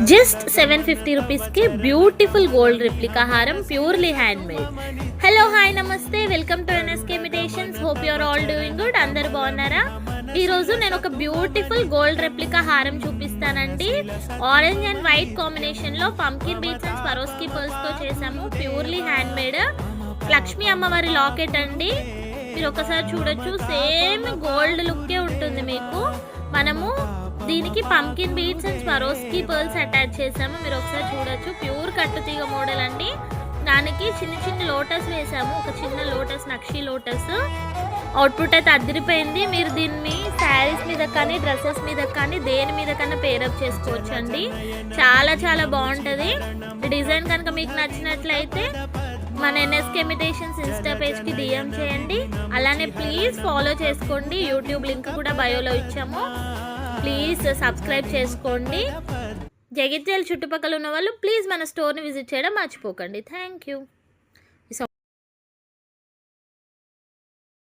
Just 750 రూపీస్కి beautiful gold replica హారం, purely handmade. Hello, hi, నమస్తే, welcome to NSK imitations. Hope you're all doing good. అందరు బాగున్నారా? ఈరోజు నేను ఒక బ్యూటిఫుల్ గోల్డ్ రెప్లికా హారం చూపిస్తానండి. ఆరెంజ్ అండ్ వైట్ కాంబినేషన్లో పంకిన్ బీడ్స్ అండ్ స్వరోస్కీ పర్ల్స్తో చేసాము. ప్యూర్లీ హ్యాండ్ మేడ్ లక్ష్మీ అమ్మవారి లాకెట్ అండి. మీరు ఒకసారి చూడొచ్చు, సేమ్ గోల్డ్ లుక్కే ఉంటుంది మీకు. మనము దీనికి pumpkin beads and Swarovski pearls attach చేసాము. మీరు ఒకసారి చూడొచ్చు, ప్యూర్ కట్టుతీగ మోడల్ అండి. దానికి చిన్న చిన్న లోటస్ వేసాము, ఒక చిన్న లోటస్, నక్షి లోటస్. అవుట్పుట్ అయితే అదిరిపోయింది. మీరు దీన్ని శారీస్ మీద కానీ, డ్రెస్సెస్ మీద కానీ, దేని మీద కన్నా పేరప్ చేసుకోవచ్చు అండి. చాలా చాలా బాగుంటుంది. డిజైన్ కనుక మీకు నచ్చినట్లయితే మన ఎన్ఎస్కే ఇమిటేషన్స్ ఇన్స్టా పేజ్కి డిఎం చేయండి. అలానే ప్లీజ్ ఫాలో చేసుకోండి. యూట్యూబ్ లింక్ కూడా బయోలో ఇచ్చాము. ప్లీజ్ సబ్స్క్రైబ్ చేసుకోండి. జగిత్యాల చుట్టుపక్కల ఉన్న వాళ్ళు ప్లీజ్ మన స్టోర్ని విజిట్ చేయడం మర్చిపోకండి. Thank you.